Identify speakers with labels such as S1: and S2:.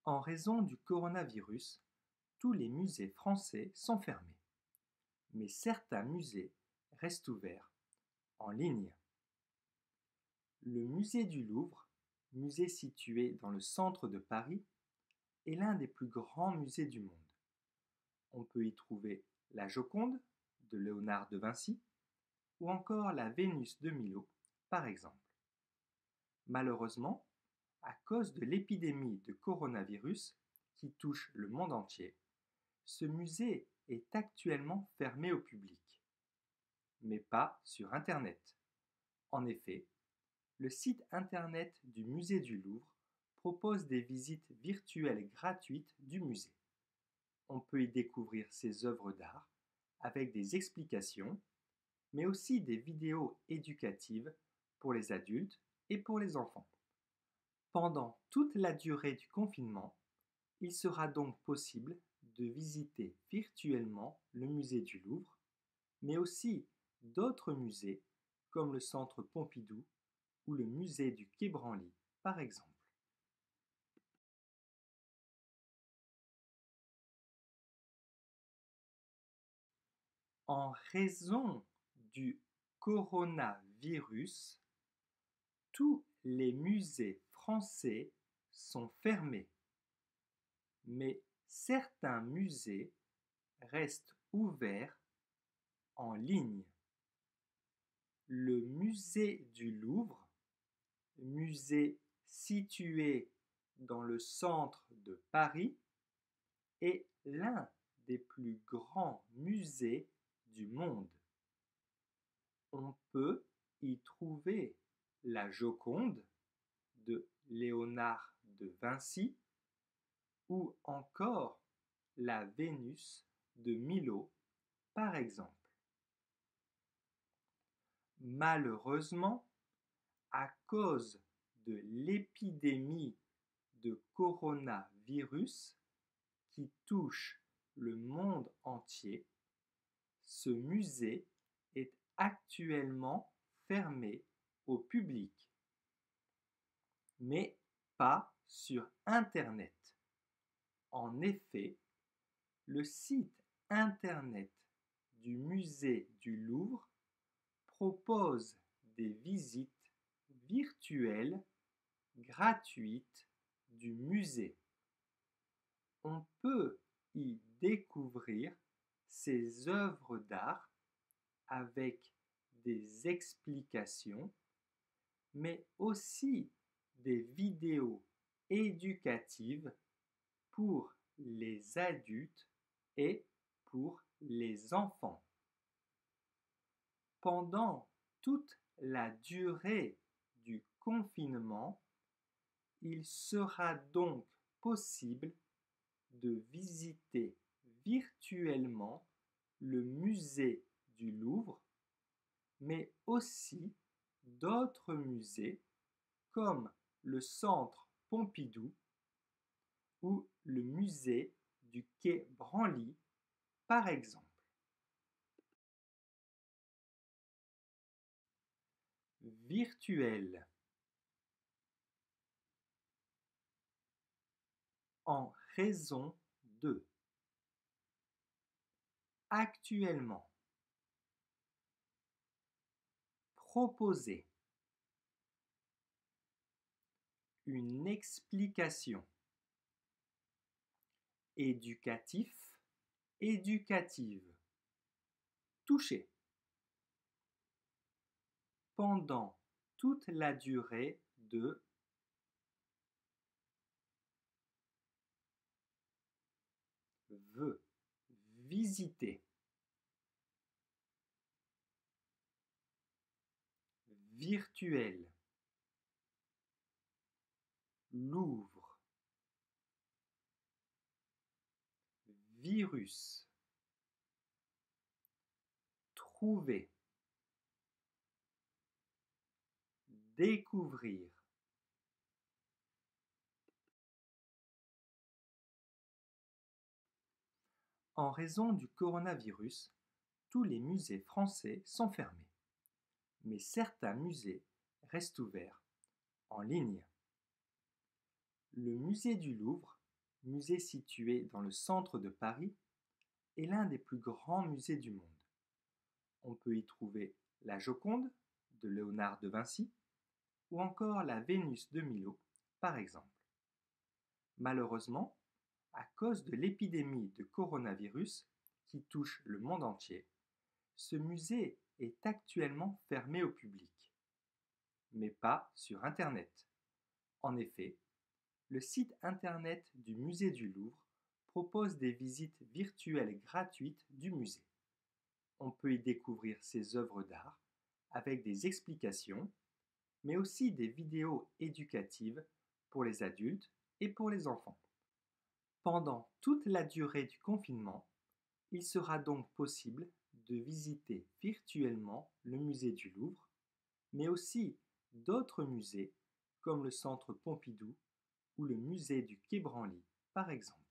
S1: En raison du coronavirus, tous les musées français sont fermés, mais certains musées restent ouverts en ligne. Le musée du Louvre, musée situé dans le centre de Paris, est l'un des plus grands musées du monde. On peut y trouver la Joconde de Léonard de Vinci ou encore la Vénus de Milo, par exemple. Malheureusement, à cause de l'épidémie de coronavirus qui touche le monde entier, ce musée est actuellement fermé au public, mais pas sur Internet. En effet, le site Internet du musée du Louvre propose des visites virtuelles gratuites du musée. On peut y découvrir ses œuvres d'art avec des explications, mais aussi des vidéos éducatives pour les adultes et pour les enfants. Pendant toute la durée du confinement, il sera donc possible de visiter virtuellement le musée du Louvre, mais aussi d'autres musées comme le Centre Pompidou ou le musée du Quai Branly, par exemple. En raison du coronavirus, tous les musées français sont fermés, mais certains musées restent ouverts en ligne. Le musée du Louvre, musée situé dans le centre de Paris, est l'un des plus grands musées du monde. On peut y trouver la Joconde de Léonard de Vinci ou encore la Vénus de Milo, par exemple. Malheureusement, à cause de l'épidémie de coronavirus qui touche le monde entier, ce musée est actuellement fermé au public, mais pas sur Internet. En effet, le site Internet du musée du Louvre propose des visites virtuelles gratuites du musée. On peut y découvrir ses œuvres d'art avec des explications, mais aussi des vidéos éducatives pour les adultes et pour les enfants. Pendant toute la durée du confinement, il sera donc possible de visiter virtuellement le musée du Louvre, mais aussi d'autres musées comme le Centre Pompidou ou le musée du Quai Branly, par exemple. Virtuel. En raison de. Actuellement. Proposer. Une explication. Éducatif, éducative. Toucher. Pendant toute la durée de. Veut. Visiter. Virtuel. Louvre. Virus. Trouver. Découvrir. En raison du coronavirus, tous les musées français sont fermés, mais certains musées restent ouverts en ligne. Le musée du Louvre, musée situé dans le centre de Paris, est l'un des plus grands musées du monde. On peut y trouver la Joconde de Léonard de Vinci ou encore la Vénus de Milo, par exemple. Malheureusement, à cause de l'épidémie de coronavirus qui touche le monde entier, ce musée est actuellement fermé au public, mais pas sur Internet. En effet, le site Internet du musée du Louvre propose des visites virtuelles gratuites du musée. On peut y découvrir ses œuvres d'art avec des explications, mais aussi des vidéos éducatives pour les adultes et pour les enfants. Pendant toute la durée du confinement, il sera donc possible de visiter virtuellement le musée du Louvre, mais aussi d'autres musées comme le Centre Pompidou ou le musée du Quai Branly, par exemple.